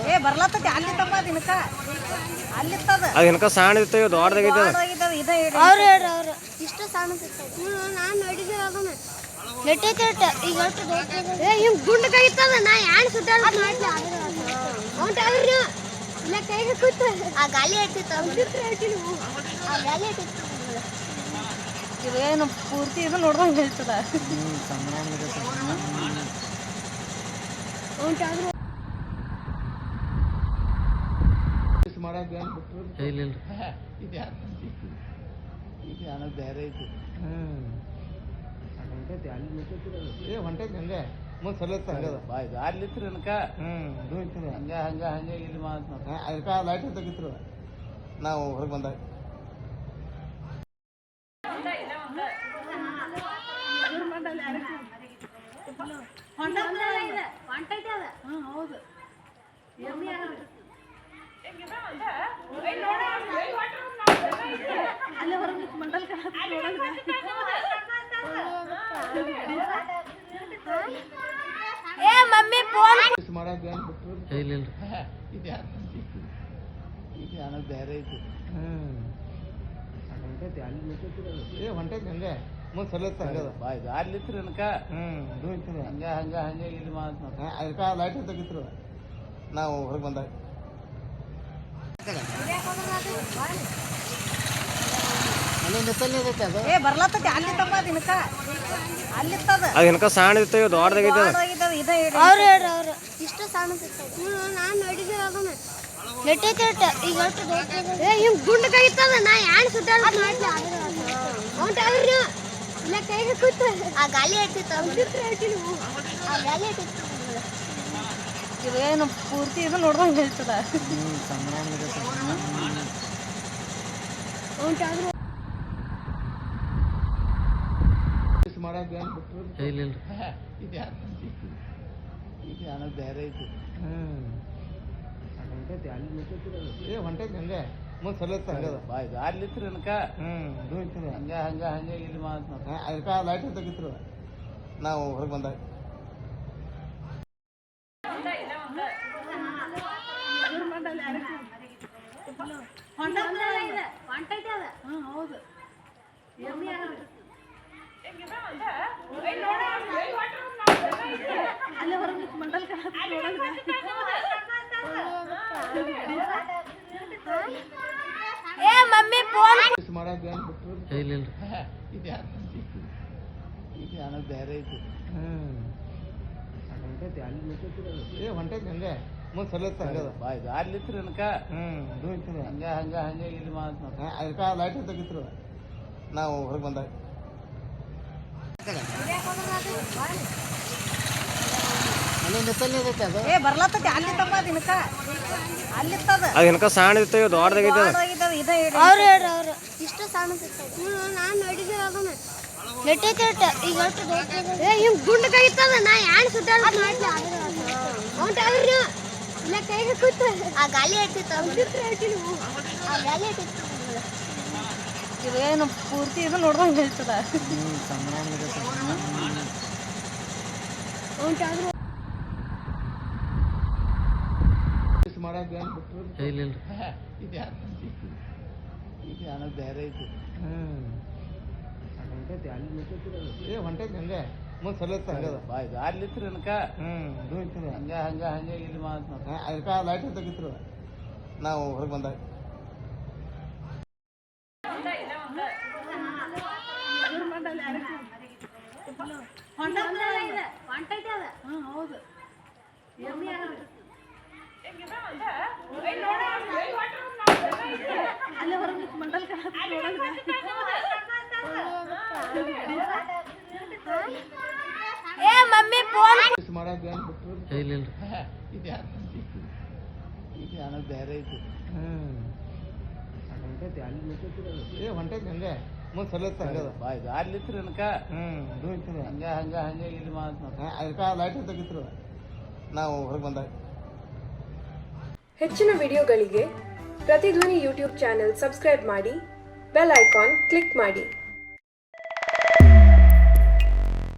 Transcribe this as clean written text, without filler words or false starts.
ಏ ಬರ್ಲತ್ತೈತಿ ಅಲ್ಲಿತ್ತಪ್ಪ ದಿನಕ ಅಲ್ಲಿತ್ತದ ಅದು ಏನಕ ಸಣ್ಣ ಇರ್ತವೆ ದೊಡ್ಡದಾಗೈತೆ ಇದೆ ಅವ್ರು ಹೇಳ್ರಿ ಅವ್ರು ಇಷ್ಟು ಸಣ್ಣದಿರ್ತೈತಿ ನಾನು ನೋಡಿದ್ದೆ ಅದನ್ನ ನೆಟ್ಟೈತೆ ಈಗ ಏ ಹಿಂಗೆ ಗುಂಡಕಾಗಿತ್ತದ ನಾ ಯಾರು ಸುಟ್ಟಾಡ ಮಾಡ್ಲಿ ಅವ್ನು ಅವ್ರು ಇಲ್ಲ ಕೈಗೆ ಕೂತು ಆ ಗಾಲಿ ಹತ್ತಿತ್ತು ಆ ಗಾಲಿ ಹತ್ತಿತ್ತು ಇದೇನು ಪೂರ್ತಿ ಇದು ನೋಡ್ದಂಗೆ ಹೇಳ್ತದ ಬೇರೆ ಐತಿ ಹೊಂಟೈತಿ ಹಂಗೆ ಮುಂದೆ ಸಲತ್ ಹಂಗದ ಅಲ್ಲಿತ್ರಿ ಅನ್ಕ ಹಂಗೆ ಇಲ್ಲಿ ಅದಕ್ಕೆ ಲೈಟ್ ತೆಗಿತ್ರು ನಾವು ಹೊರಗೆ ಬಂದಾಗ ಹೌದು ಅಲ್ಲೇ ಹೊರಗೆ ಮಂಡಲ್ ಏ ಮಮ್ಮಿ ಫೋನ್ ಮಾಡಕ್ಕೆ ಬೇರೆ ಐತಿ ಹೊಂಟೈತಿ ಹಂಗೆ ಮುಂದೆ ಸಲತ್ ಹಂಗದ ಅಲ್ಲಿತ್ರಿ ಅನ್ಕ ಹಂಗೆ ಇಲ್ಲಿ ಅದಕ್ಕೆ ಲೈಟ್ ತೆಗಿತ್ರು ನಾವು ಹೊರಗೆ ಬಂದಾಗ ಏ ಬರ್ಲತ್ತೈತಿ ಅಲ್ಲಿತ್ತಪ್ಪ ದಿನಕ ಅಲ್ಲಿತ್ತದ ಅದು ಏನಕ ಸಣ್ಣ ಇರ್ತವೆ ದೊಡ್ಡದಾಗೈತೆ ಇದೆ ಅವ್ರು ಹೇಳ್ರಿ ಅವ್ರು ಇಷ್ಟು ಸಣ್ಣದಿರ್ತೈತಿ ನಾನು ನೋಡಿದ್ದೆ ಅದನ್ನ ನೆಟ್ಟೈತೆ ಈಗ ಏ ಹಿಂಗೆ ಗುಂಡಕಾಗಿತ್ತದ ನಾ ಯಾರು ಸುಟ್ಟಾಡ ಮಾಡ್ಲಿ ಅವ್ನು ಅವ್ರು ಇಲ್ಲ ಕೈಗೆ ಕೂತು ಆ ಗಾಲಿ ಹತ್ತಿತ್ತು ಆ ಗಾಲಿ ಹತ್ತಿತ್ತು ಇದೇನು ಪೂರ್ತಿ ಇದು ನೋಡ್ದಂಗೆ ಹೇಳ್ತದ ಮಾಡಕ್ಕೆ ಬೇರೆ ಐತಿ ಹೊಂಟೈತಿ ಹಂಗೆ ಮುಂದೆ ಸಲತ್ ಹಂಗದ ಅಲ್ಲಿತ್ರಿ ಅನ್ಕ ಹಂಗೆ ಇಲ್ಲಿ ಅದಕ್ಕೆ ಲೈಟ್ ತೆಗಿತ್ರು ನಾವು ಹೊರಗೆ ಬಂದಾಗ ಹೌದು ಅಲ್ಲೇ ಹೊರಗೆ ಮಂಡಲ್ ಏ ಮಮ್ಮಿ ಫೋನ್ ಮಾಡಕ್ಕೆ ಬೇರೆ ಐತಿ ಹೊಂಟೈತಿ ಹಂಗೆ ಮುಂದೆ ಸಲತ್ ಹಂಗದ ಅಲ್ಲಿತ್ರಿ ಅನ್ಕ ಹಂಗೆ ಇಲ್ಲಿ ಅದಕ್ಕೆ ಲೈಟ್ ತೆಗಿತ್ರು ನಾವು ಹೊರಗೆ ಬಂದಾಗ ಏ ಬರ್ಲತ್ತೈತಿ ಅಲ್ಲಿತ್ತಪ್ಪ ದಿನಕ ಅಲ್ಲಿತ್ತದ ಅದು ಏನಕ ಸಣ್ಣ ಇರ್ತವೆ ದೊಡ್ಡದಾಗೈತೆ ಇದೆ ಅವ್ರು ಹೇಳ್ರಿ ಅವ್ರು ಇಷ್ಟು ಸಣ್ಣದಿರ್ತೈತಿ ನಾನು ನೋಡಿದ್ದೆ ಅದನ್ನ ನೆಟ್ಟೈತೆ ಈಗ ಏ ಹಿಂಗೆ ಗುಂಡಕಾಗಿತ್ತದ ನಾ ಯಾರು ಸುಟ್ಟಾಡ ಮಾಡ್ಲಿ ಅವ್ನು ಅವ್ರು ಇಲ್ಲ ಕೈಗೆ ಕೂತು ಆ ಗಾಲಿ ಹತ್ತಿತ್ತು ಆ ಗಾಲಿ ಹತ್ತಿತ್ತು ಇದೇನು ಪೂರ್ತಿ ಇದು ನೋಡ್ದಂಗೆ ಹೇಳ್ತದ ಮಾಡಕ್ಕೆ ಬೇರೆ ಐತಿ ಹೊಂಟೈತಿ ಹಂಗೆ ಮುಂದೆ ಸಲತ್ ಹಂಗದ ಅಲ್ಲಿತ್ರಿ ಅನ್ಕ ಹಂಗೆ ಇಲ್ಲಿ ಅದಕ್ಕೆ ಲೈಟ್ ತೆಗಿತ್ರು ನಾವು ಹೊರಗೆ ಬಂದಾಗ ಹೌದು ಅಲ್ಲೇ ಹೊರಗೆ ಮಂಡಲ್ ಏ ಮಮ್ಮಿ ಫೋನ್ ಮಾಡಕ್ಕೆ ಬೇರೆ ಐತಿ ಹೊಂಟೈತಿ ಹಂಗೆ ಮುಂದೆ ಸಲತ್ ಹಂಗದ ಅಲ್ಲಿತ್ರಿ ಅನ್ಕ ಹಂಗೆ ಇಲ್ಲಿ ಅದಕ್ಕೆ ಲೈಟ್ ತೆಗಿತ್ರು ನಾವು ಹೊರಗೆ ಬಂದಾಗ ಹೆಚ್ಚಿನ ವಿಡಿಯೋಗಳಿಗೆ ಪ್ರತಿಧ್ವನಿ ಯೂಟ್ಯೂಬ್ ಚಾನೆಲ್ ಸಬ್ಸ್ಕ್ರೈಬ್ ಮಾಡಿ, ಬೆಲ್ ಐಕಾನ್ ಕ್ಲಿಕ್ ಮಾಡಿ.